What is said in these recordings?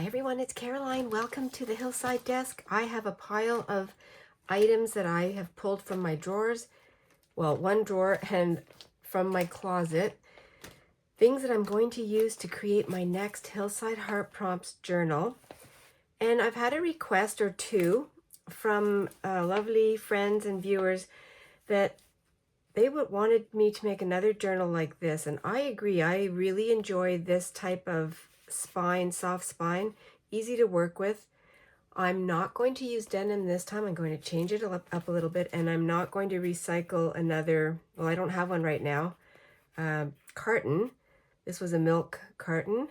Hi everyone, it's Caroline. Welcome to the Hillside desk. I have a pile of items that I have pulled from my drawers. Well, one drawer and from my closet. Things that I'm going to use to create my next Hillside Heart Prompts journal. And I've had a request or two from lovely friends and viewers that they wanted me to make another journal like this. And I agree, I really enjoy this type of spine, soft spine, easy to work with. I'm not going to use denim this time. I'm going to change it up a little bit, and I'm not going to recycle another, well, I don't have one right now, carton. This was a milk carton.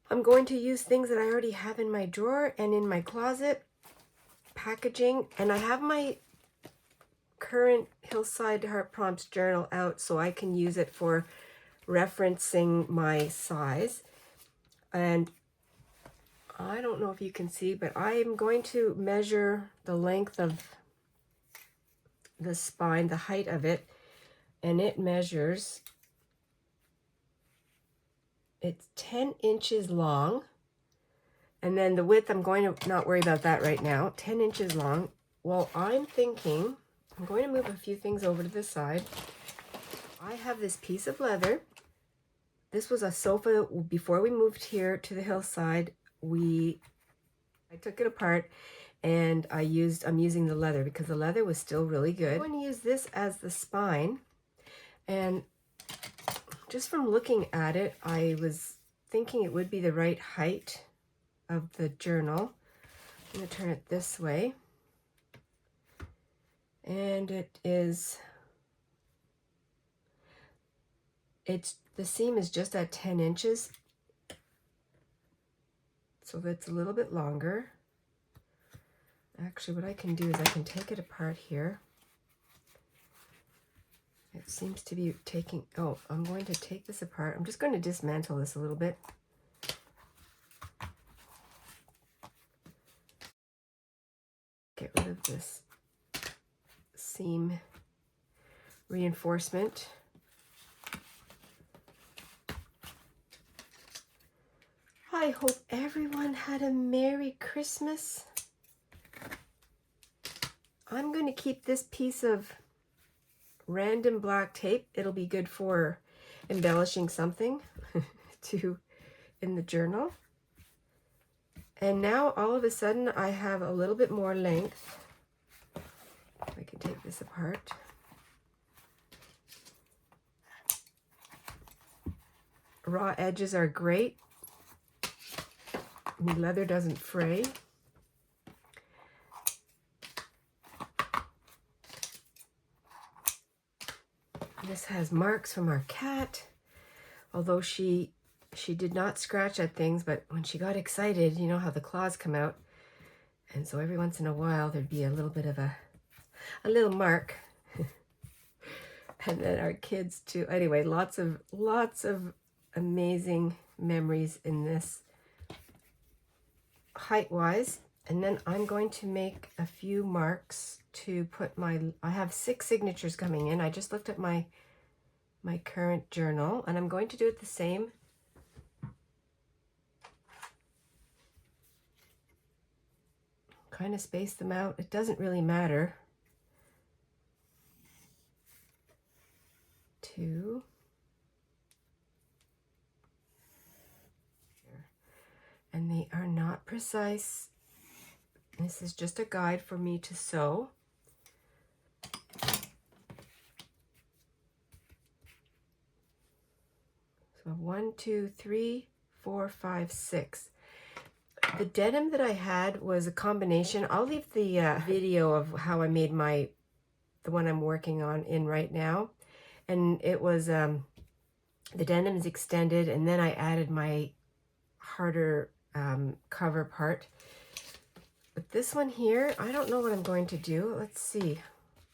I'm going to use things that I already have in my drawer and in my closet, packaging, and I have my current Hillside Heart Prompts journal out so I can use it for referencing my size. And I don't know if you can see, but I am going to measure the length of the spine, the height of it, and it measures, it's 10 inches long. And then the width, I'm going to not worry about that right now, 10 inches long. Well, I'm thinking, I'm going to move a few things over to the side. I have this piece of leather. This was a sofa before we moved here to the Hillside. I took it apart and I'm using the leather because the leather was still really good. I'm going to use this as the spine, and just from looking at it, I was thinking it would be the right height of the journal. I'm going to turn it this way, and the seam is just at 10 inches, so that's a little bit longer. Actually, what I can do is I can take it apart here. It seems to be taking, oh, I'm going to take this apart. I'm just going to dismantle this a little bit. Get rid of this seam reinforcement. I hope everyone had a Merry Christmas. I'm going to keep this piece of random black tape. It'll be good for embellishing something in the journal. And now all of a sudden I have a little bit more length. I can take this apart. Raw edges are great. The leather doesn't fray. This has marks from our cat, although she did not scratch at things, but when she got excited, you know how the claws come out, and so every once in a while there'd be a little bit of a little mark. And then our kids too. Anyway, lots of amazing memories in this height-wise. And then I'm going to make a few marks to put I have 6 signatures coming in. I just looked at my current journal, and I'm going to do it the same. Kind of space them out. It doesn't really matter. 2. And they are not precise. This is just a guide for me to sew. So 1, 2, 3, 4, 5, 6. The denim that I had was a combination. I'll leave the video of how I made the one I'm working on in right now. And it was, the denim is extended, and then I added my harder cover part. But this one here, I don't know what I'm going to do. Let's see.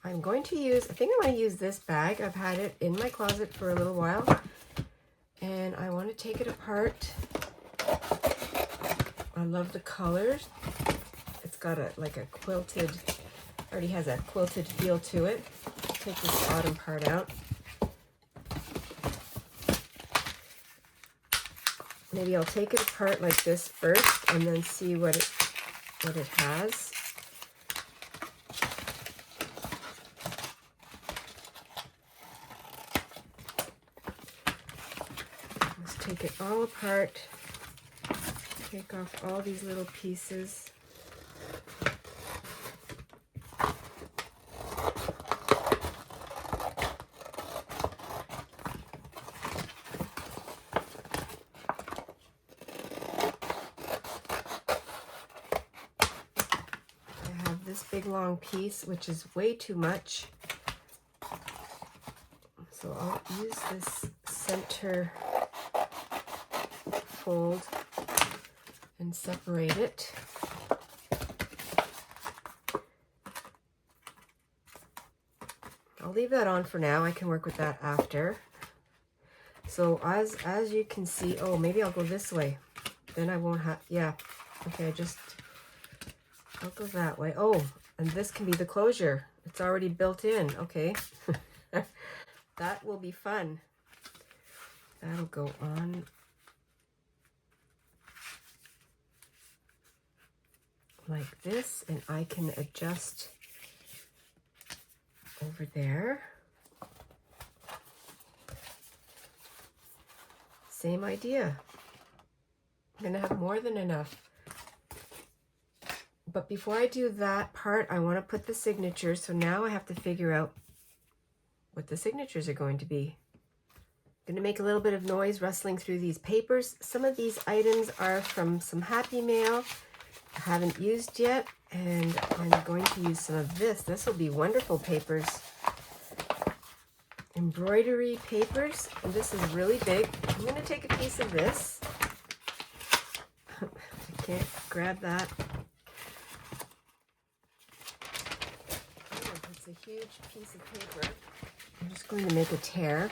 I think I'm going to use this bag. I've had it in my closet for a little while, and I want to take it apart. I love the colors. It's got like a quilted, already has a quilted feel to it. Take this bottom part out. maybe I'll take it apart like this first and then see what it has. Let's take it all apart. Take off all these little pieces. This big long piece, which is way too much, so I'll use this center fold and separate it. I'll leave that on for now. I can work with that after. So as you can see, oh, maybe I'll go this way, then I won't have, yeah, okay, I'll go that way. Oh, and this can be the closure. It's already built in. Okay. That will be fun. That'll go on like this, and I can adjust over there. Same idea. I'm gonna have more than enough. But before I do that part, I want to put the signatures. So now I have to figure out what the signatures are going to be. I'm going to make a little bit of noise rustling through these papers. Some of these items are from some Happy Mail I haven't used yet. And I'm going to use some of this. This will be wonderful papers. Embroidery papers. And this is really big. I'm going to take a piece of this. I can't grab that. It's a huge piece of paper. I'm just going to make a tear.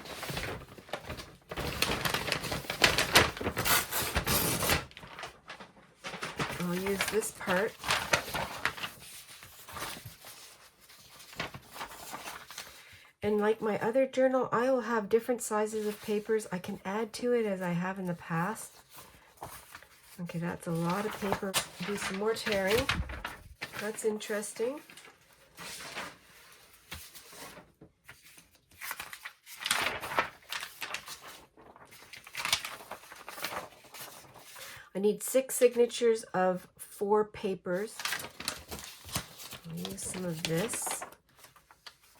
I'll use this part. And like my other journal, I will have different sizes of papers. I can add to it as I have in the past. Okay, that's a lot of paper. Do some more tearing. That's interesting. I need 6 signatures of 4 papers. I'll use some of this.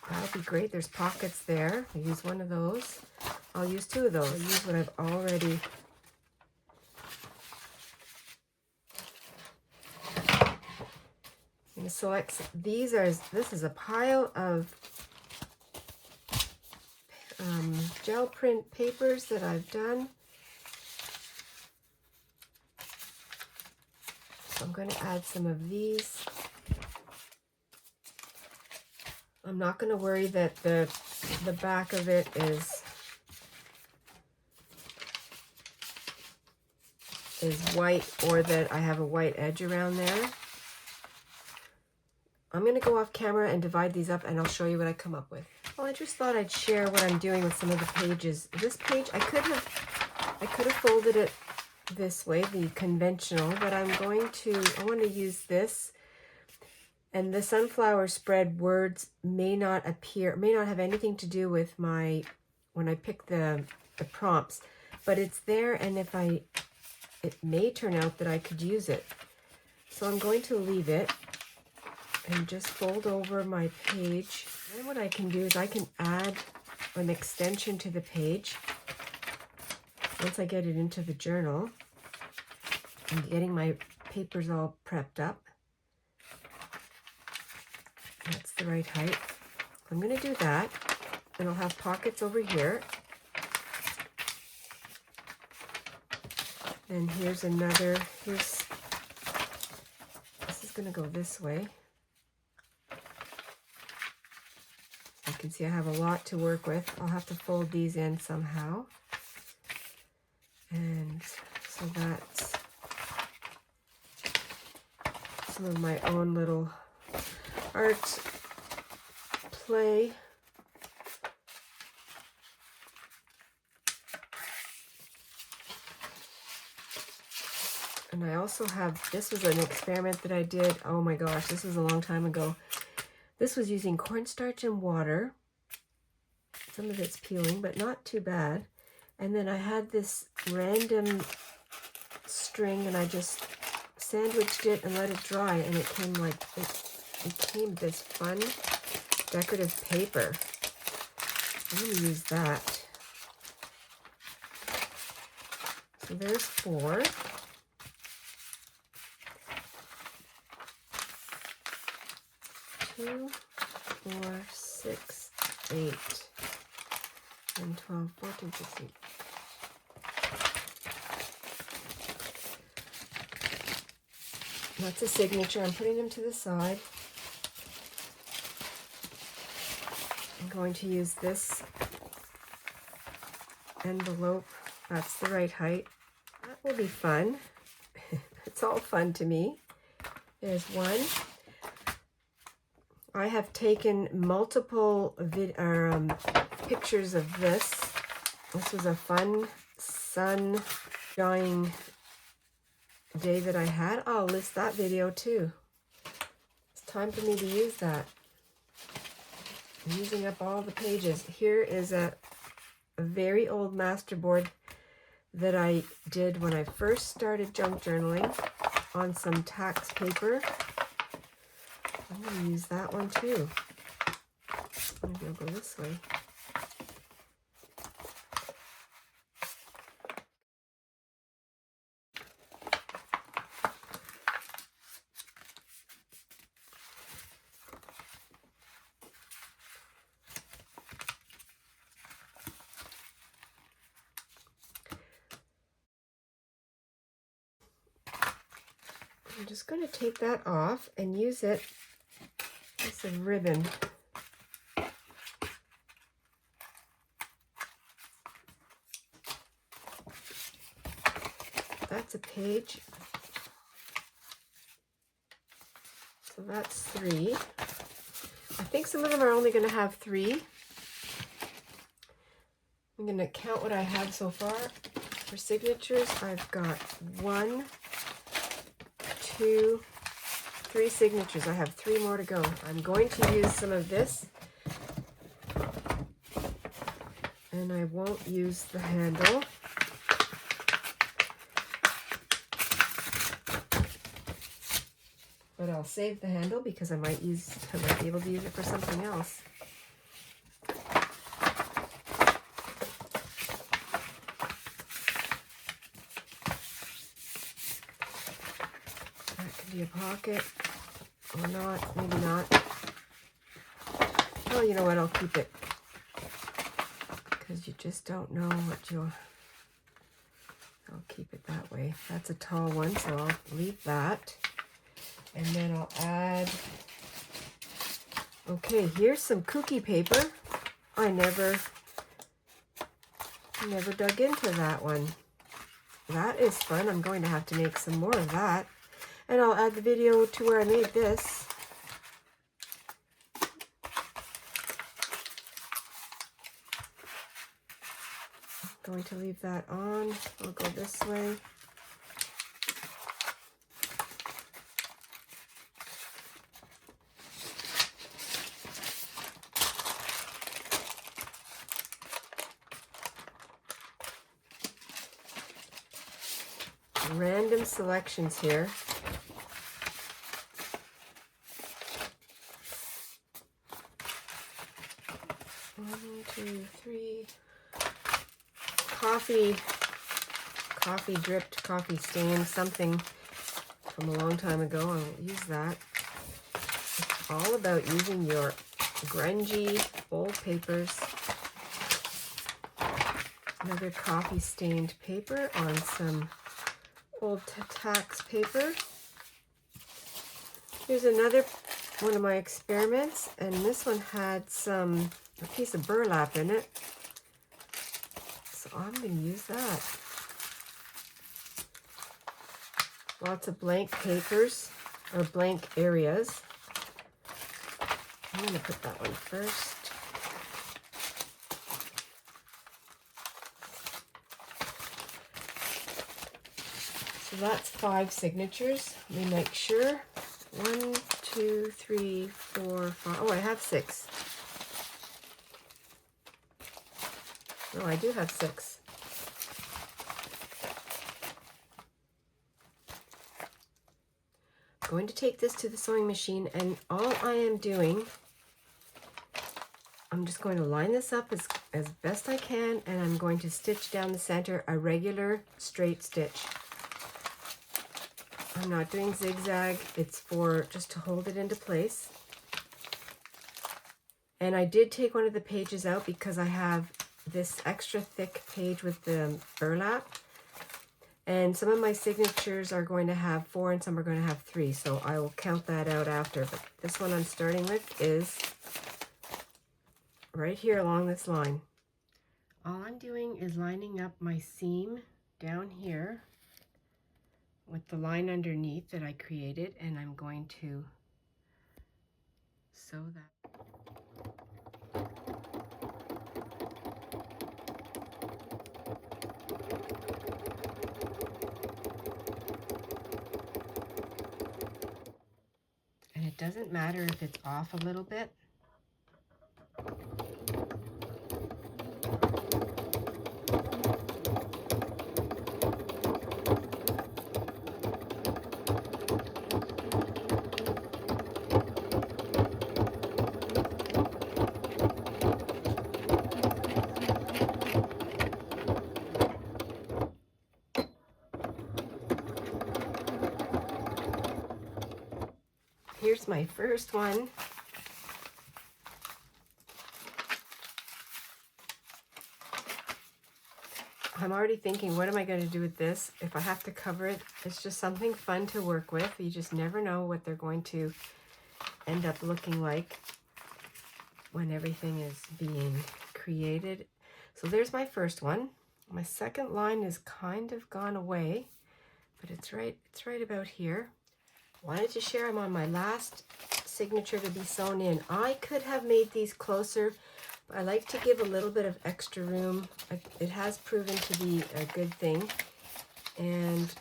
That'll be great. There's pockets there. I'll use one of those. I'll use 2 of those. I'll use what I've already. I'm going to select these. This is a pile of gel print papers that I've done. I'm going to add some of these. I'm not going to worry that the back of it is white or that I have a white edge around there. I'm going to go off camera and divide these up, and I'll show you what I come up with. Well, I just thought I'd share what I'm doing with some of the pages. This page, I could have folded it this way, the conventional, but I want to use this. And the sunflower spread words may not have anything to do with when I pick the prompts, but it's there, and it may turn out that I could use it. So I'm going to leave it and just fold over my page. Then what I can do is I can add an extension to the page once I get it into the journal. I'm getting my papers all prepped up. That's the right height. I'm going to do that, and I'll have pockets over here. And here's another, this is going to go this way. You can see I have a lot to work with. I'll have to fold these in somehow. And so that's some of my own little art play. also have, this was an experiment that I did. Oh my gosh, this was a long time ago. This was using cornstarch and water. Some of it's peeling, but not too bad. And then I had this random string and I just sandwiched it and let it dry, and it came like, it came this fun decorative paper. I'm going to use that. So there's 4. 2, 4, 6, 8, and 12, 14, 16. That's a signature. I'm putting them to the side. I'm going to use this envelope. That's the right height. That will be fun. It's all fun to me. There's one. I have taken multiple pictures of this. This was a fun sun drying day that I had. I'll list that video too. It's time for me to use that. I'm using up all the pages. Here is a very old masterboard that I did when I first started junk journaling on some tax paper. I'm going to use that one too. Maybe I'll go this way. I'm just going to take that off and use it as a ribbon. That's a page. So that's 3. I think some of them are only going to have 3. I'm going to count what I have so far. For signatures, I've got 1, 2, 3 signatures. I have 3 more to go. I'm going to use some of this, and I won't use the handle. But I'll save the handle because I might be able to use it for something else. That could be a pocket or not, maybe not. Oh, you know what? I'll keep it because you just don't know what you'll. I'll keep it that way. That's a tall one, so I'll leave that. And then I'll add, okay, here's some cookie paper. I never dug into that one. That is fun. I'm going to have to make some more of that. And I'll add the video to where I made this. I'm going to leave that on. I'll go this way. Random selections here. One, two, three. Coffee dripped, coffee stained, something from a long time ago. I'll use that. It's all about using your grungy old papers. Another coffee stained paper on some old tax paper. Here's another one of my experiments, and this one had a piece of burlap in it. So I'm going to use that. Lots of blank papers, or blank areas. I'm going to put that one first. So that's 5 signatures. Let me make sure. 1, 2, 3, 4, 5. Oh, I have 6. No, I do have 6. I'm going to take this to the sewing machine, and all I am doing, I'm just going to line this up as best I can, and I'm going to stitch down the center a regular straight stitch. I'm not doing zigzag. It's for just to hold it into place. And I did take one of the pages out because I have this extra thick page with the burlap. And some of my signatures are going to have 4 and some are going to have 3. So I will count that out after. But this one I'm starting with is right here along this line. All I'm doing is lining up my seam down here with the line underneath that I created, and I'm going to sew that. And it doesn't matter if it's off a little bit. Here's my first one. I'm already thinking, what am I going to do with this? If I have to cover it, it's just something fun to work with. You just never know what they're going to end up looking like when everything is being created. So there's my first one. My second line is kind of gone away, but it's right about here. Wanted to share them on my last signature to be sewn in. I could have made these closer, but I like to give a little bit of extra room. It has proven to be a good thing, and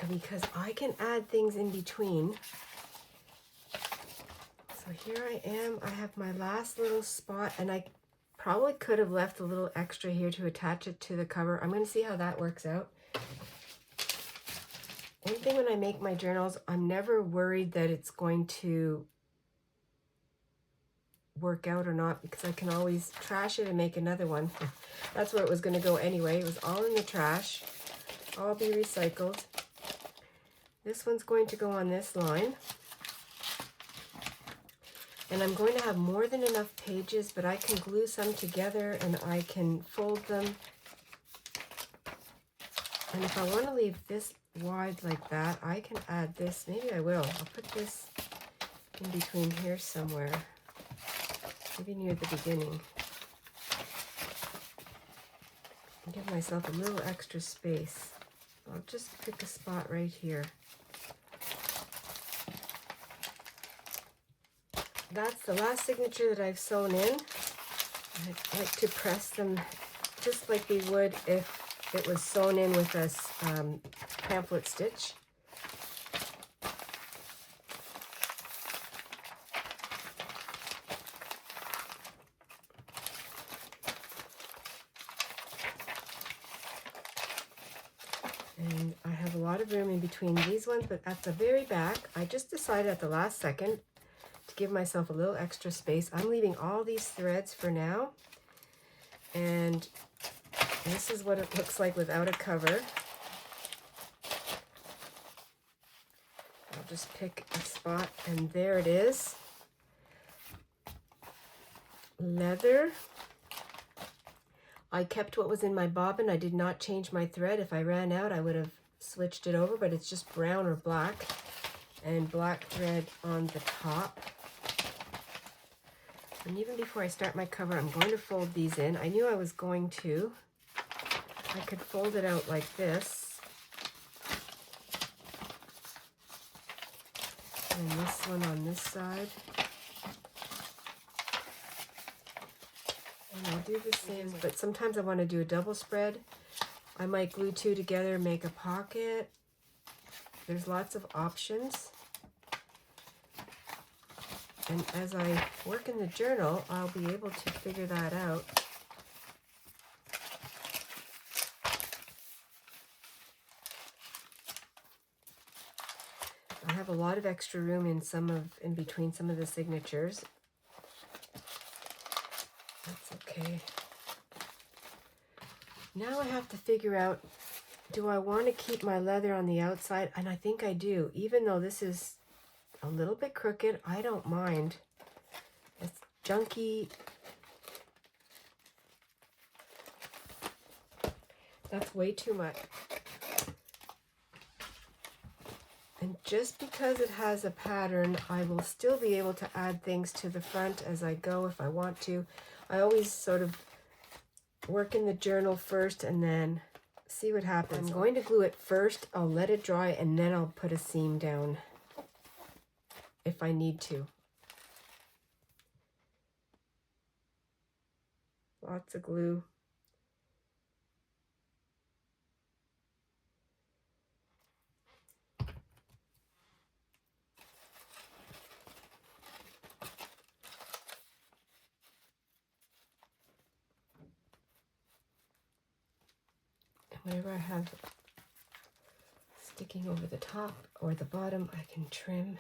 because I can add things in between. So here I am. I have my last little spot, and I probably could have left a little extra here to attach it to the cover. I'm going to see how that works out. One thing when I make my journals, I'm never worried that it's going to work out or not, because I can always trash it and make another one. That's where it was going to go anyway. It was all in the trash. All be recycled. This one's going to go on this line. And I'm going to have more than enough pages, but I can glue some together and I can fold them. And if I want to leave this wide like that, I can add this. Maybe I will. I'll put this in between here somewhere. Maybe near the beginning. And give myself a little extra space. I'll just pick a spot right here. That's the last signature that I've sewn in. I like to press them just like we would if it was sewn in with a pamphlet stitch. And I have a lot of room in between these ones, but at the very back, I just decided at the last second to give myself a little extra space. I'm leaving all these threads for now. And this is what it looks like without a cover. I'll just pick a spot, and there it is. Leather. I kept what was in my bobbin. I did not change my thread. If I ran out, I would have switched it over, but it's just brown or black, and black thread on the top. And even before I start my cover, I'm going to fold these in. I knew I was going to. I could fold it out like this. And this one on this side. And I'll do the same, but sometimes I want to do a double spread. I might glue two together, make a pocket. There's lots of options. And as I work in the journal, I'll be able to figure that out. I have a lot of extra room in between some of the signatures. That's okay. Now I have to figure out, do I want to keep my leather on the outside? And I think I do. Even though this is a little bit crooked, I don't mind. It's junky. That's way too much. And just because it has a pattern, I will still be able to add things to the front as I go if I want to. I always sort of work in the journal first and then see what happens. I'm going to glue it first, I'll let it dry, and then I'll put a seam down if I need to. Lots of glue. Whatever I have sticking over the top or the bottom, I can trim.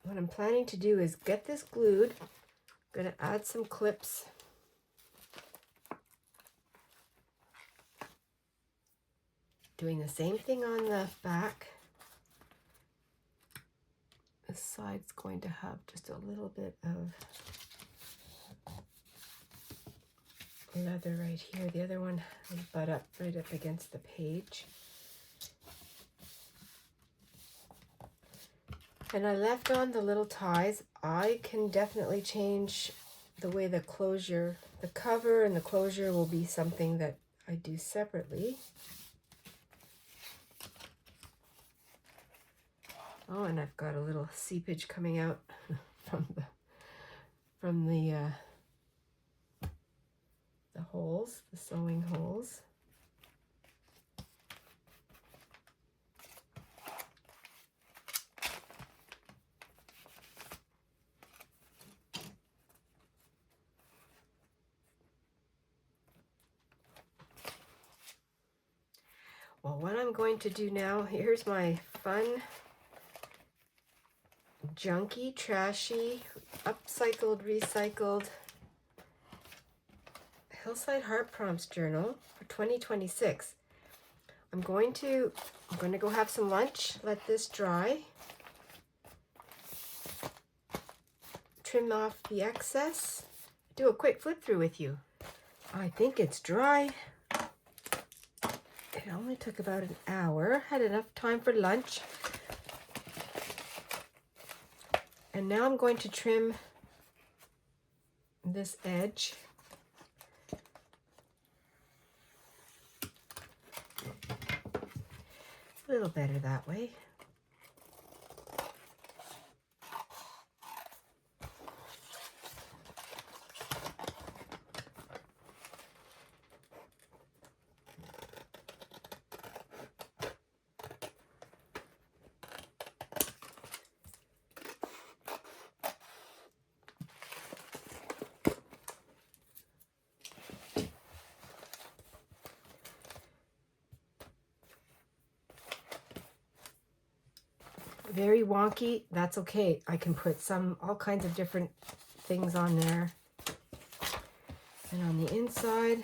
What I'm planning to do is get this glued. I'm going to add some clips. Doing the same thing on the back. This side's going to have just a little bit of leather right here. The other one will butt up right up against the page. And I left on the little ties. I can definitely change the way the closure, the cover and the closure will be something that I do separately. Oh, and I've got a little seepage coming out from the holes, the sewing holes. Well, what I'm going to do now, here's my fun, junky, trashy, upcycled, recycled Hillside Heart Prompts journal for 2026. I'm going to go have some lunch, let this dry, trim off the excess, do a quick flip through with you. I think it's dry. It only took about an hour, had enough time for lunch. And now I'm going to trim this edge. A little better that way. Very wonky, that's okay. I can put all kinds of different things on there. And on the inside,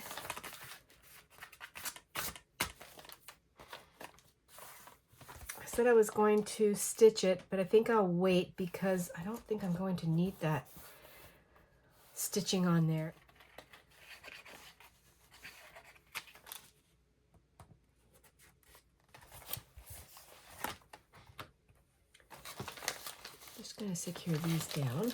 I said I was going to stitch it, but I think I'll wait because I don't think I'm going to need that stitching on there. Just going to secure these down.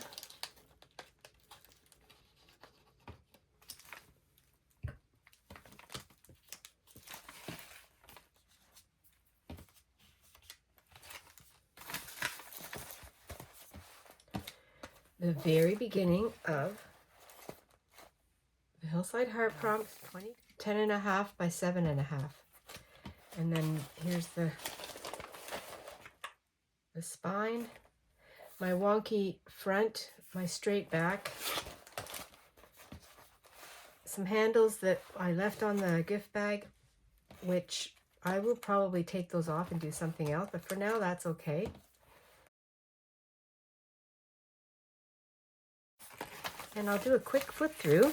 the very beginning of the Hillside Heart Prompt 10.5 by 7.5. And then here's the spine, my wonky front, my straight back, some handles that I left on the gift bag, which I will probably take those off and do something else, but for now that's okay. And I'll do a quick flip through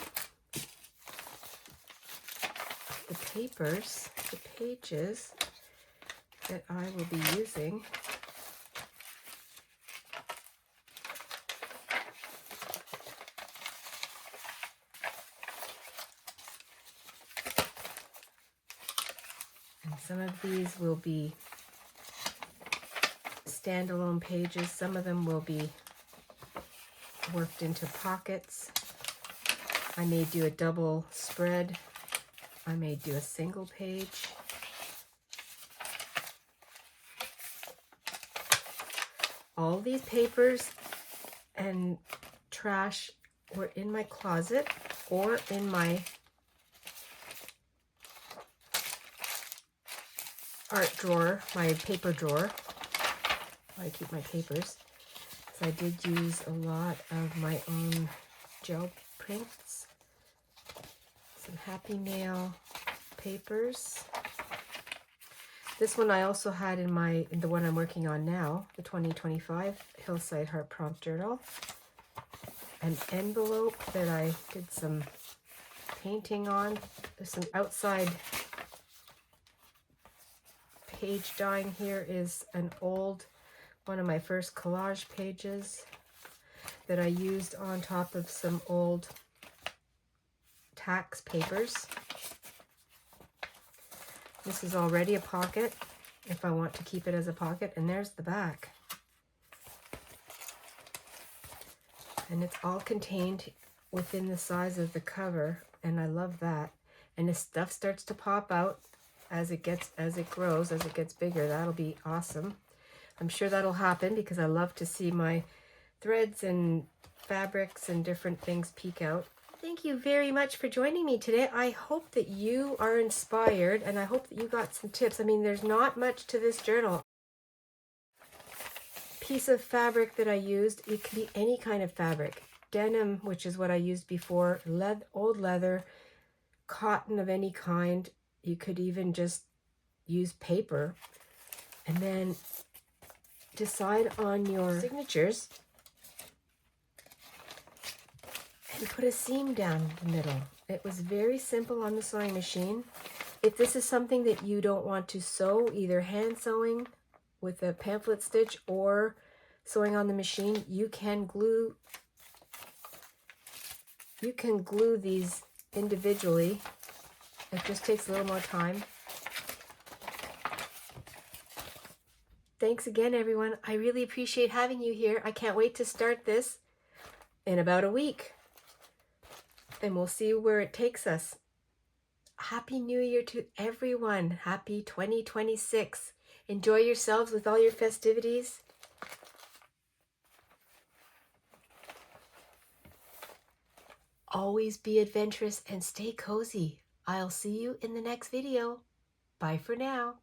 the papers, the pages that I will be using. And some of these will be standalone pages. Some of them will be worked into pockets. I may do a double spread. I may do a single page. All these papers and trash were in my closet or in my art drawer, my paper drawer, where I keep my papers. So I did use a lot of my own gel prints, some Happy Mail papers. This one I also had in the one I'm working on now, the 2025 Hillside Heart Prompt Journal. An envelope that I did some painting on. There's some outside page dyeing. Here is an old, one of my first collage pages that I used on top of some old tax papers. This is already a pocket if I want to keep it as a pocket, and there's the back. And it's all contained within the size of the cover, and I love that. And if stuff starts to pop out as it grows, as it gets bigger, that'll be awesome. I'm sure that'll happen because I love to see my threads and fabrics and different things peek out. Thank you very much for joining me today. I hope that you are inspired, and I hope that you got some tips. I mean, there's not much to this journal. Piece of fabric that I used, it could be any kind of fabric. Denim, which is what I used before, old leather, cotton of any kind. You could even just use paper. And then decide on your signatures and put a seam down the middle. It was very simple on the sewing machine. If this is something that you don't want to sew, either hand sewing with a pamphlet stitch or sewing on the machine, you can glue these individually. It just takes a little more time. Thanks again, everyone. I really appreciate having you here. I can't wait to start this in about a week, and we'll see where it takes us. Happy New Year to everyone. Happy 2026. Enjoy yourselves with all your festivities. Always be adventurous and stay cozy. I'll see you in the next video. Bye for now.